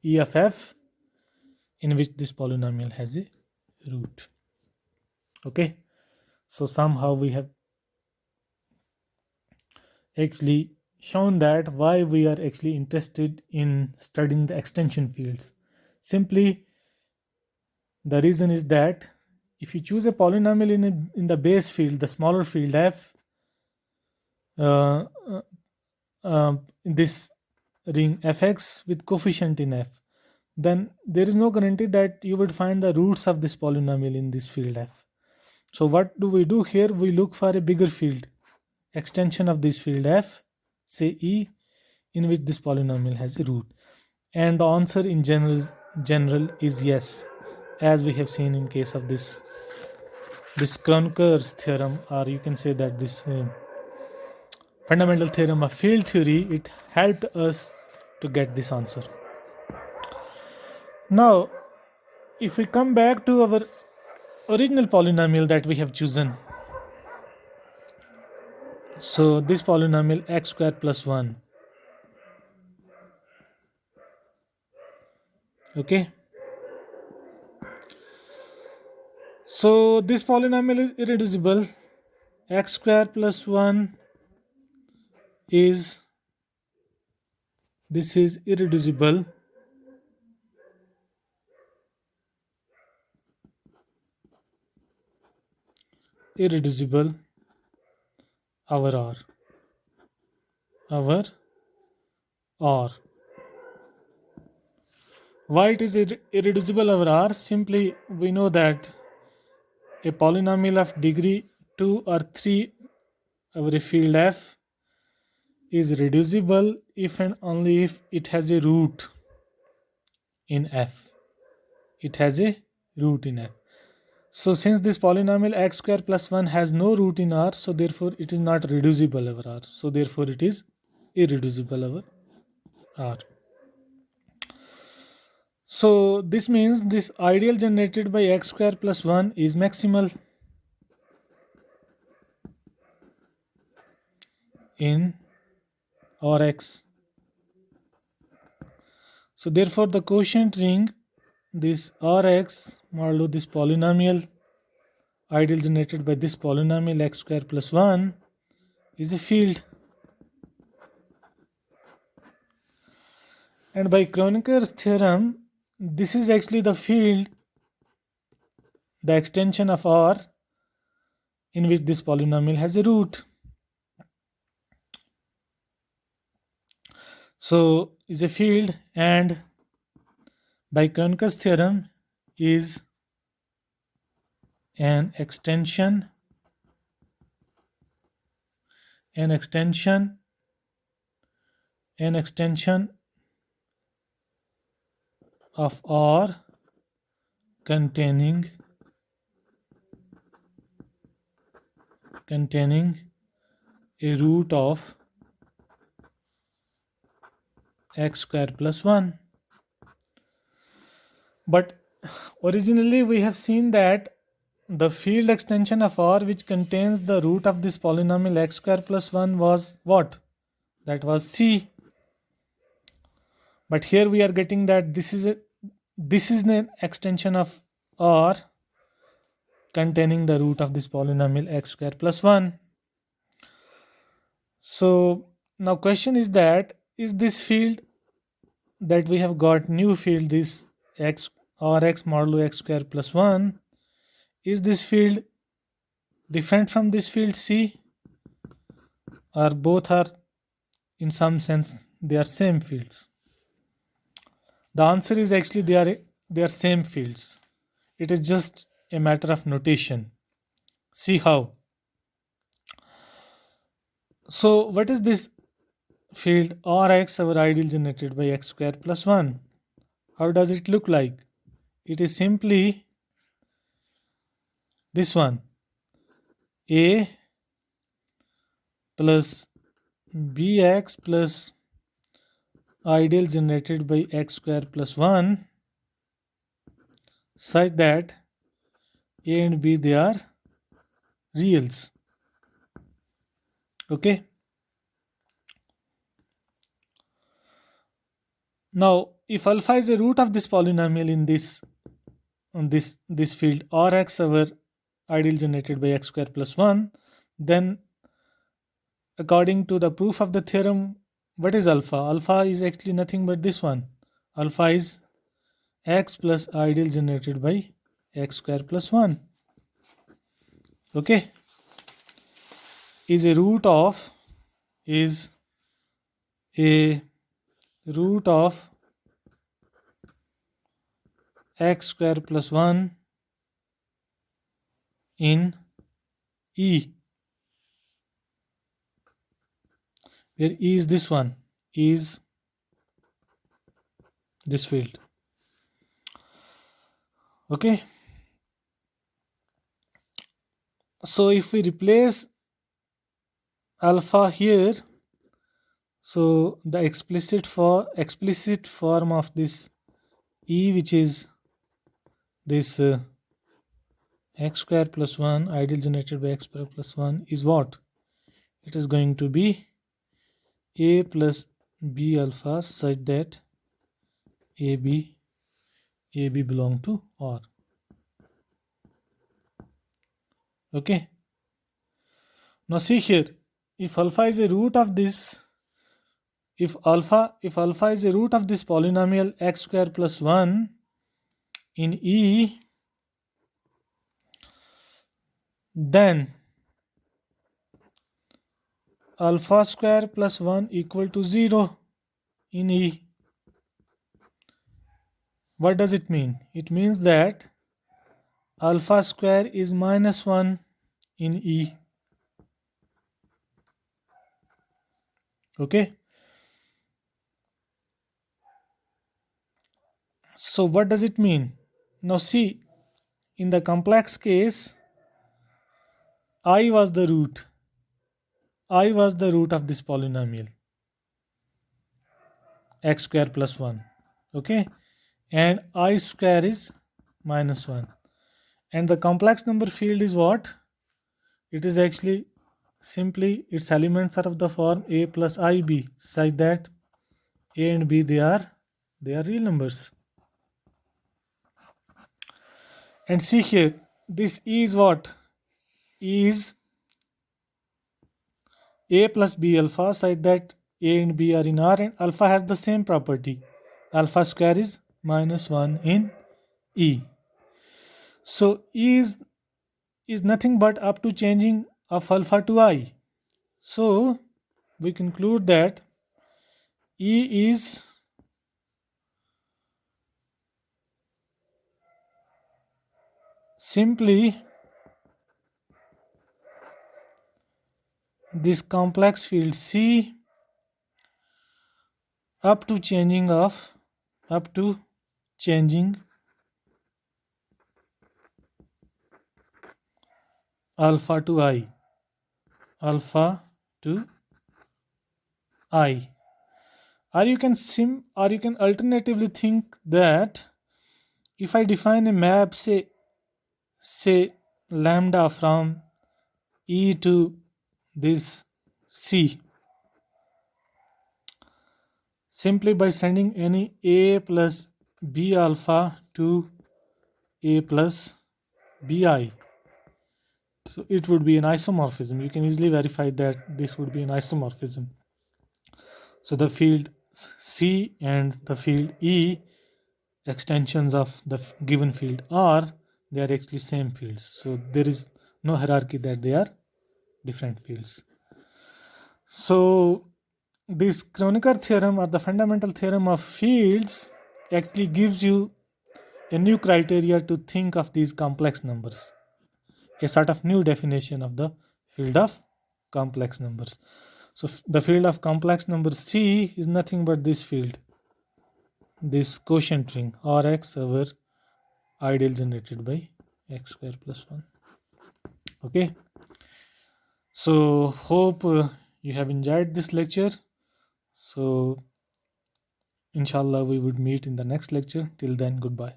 E of f in which this polynomial has a root. Okay, so somehow we have actually shown that why we are actually interested in studying the extension fields. Simply, the reason is that if you choose a polynomial in the base field, the smaller field f, uh, in this ring fx with coefficient in f, then there is no guarantee that you would find the roots of this polynomial in this field f. So what do we do here? We look for a bigger field, extension of this field f, say E, in which this polynomial has a root. And the answer in general is yes, as we have seen in case of this Kroneker's theorem, or you can say that this fundamental theorem of field theory. It helped us to get this answer. Now, if we come back to our original polynomial that we have chosen, so this polynomial x square plus 1, okay, so this polynomial is irreducible. X square plus 1 is, this is irreducible, our R, why it is irreducible over R? Simply we know that a polynomial of degree 2 or 3 over a field f is reducible if and only if it has a root in f. It has a root in f. So since this polynomial x square plus 1 has no root in R, so therefore it is not reducible over R. So therefore it is irreducible over R. So this means this ideal generated by x square plus 1 is maximal in Rx. So therefore the quotient ring, this Rx modulo this polynomial ideal generated by this polynomial x square plus 1 is a field. And by Kroneker's theorem, this is actually the field, the extension of R in which this polynomial has a root. So is a field, and by Kroneker's theorem is an extension of R containing a root of x square plus 1. But originally we have seen that the field extension of R which contains the root of this polynomial x square plus 1 was what? That was C. But here we are getting that this is an extension of R containing the root of this polynomial x square plus 1. So now question is that, is this field that we have got, new field, this x Rx modulo x square plus 1, is this field different from this field C, or both are in some sense they are same fields? The answer is actually they are same fields. It is just a matter of notation. See how. So what is this field Rx, our ideal generated by x square plus 1? How does it look like? It is simply this one, A plus bx plus ideal generated by x square plus 1, such that A and B, they are reals. Okay. Now if alpha is a root of this polynomial in this field Rx over ideal generated by x square plus 1, then according to the proof of the theorem, what is alpha? Alpha is actually nothing but this one. Alpha is x plus ideal generated by x square plus 1. Okay, is a root of x square plus 1 in E, where E is this one, is this field. Okay, so if we replace alpha here, so the explicit form of this E, which is this x square plus 1 ideal generated by x square plus 1, is what? It is going to be a plus b alpha such that ab belong to R. Okay, now see here, if alpha is a root of this, if alpha is a root of this polynomial x square plus 1 in E, then alpha square plus 1 equal to 0 in E. What does it mean? It means that alpha square is minus 1 in E. Okay, so what does it mean? Now see, in the complex case, I was the root of this polynomial x square plus 1. Okay, and I square is minus 1, and the complex number field is what? It is actually simply its elements are of the form a plus ib, such that a and b they are real numbers. And see here, this E is what? E is a plus b alpha, such that a and b are in R, and alpha has the same property. Alpha square is minus 1 in E. So E is nothing but up to changing of alpha to I. So we conclude that E is simply this complex field C up to changing alpha to I. Or you can alternatively think that if I define a map, say lambda from E to this C, simply by sending any a plus b alpha to a plus bi, so it would be an isomorphism. You can easily verify that this would be an isomorphism. So the field C and the field E, extensions of the given field R, they are actually same fields. So there is no hierarchy that they are different fields. So this Kronecker theorem, or the fundamental theorem of fields, actually gives you a new criteria to think of these complex numbers, a sort of new definition of the field of complex numbers. So the field of complex number C is nothing but this field, this quotient ring Rx over ideal generated by x square plus 1. Okay, so hope you have enjoyed this lecture. So inshallah we would meet in the next lecture. Till then, goodbye.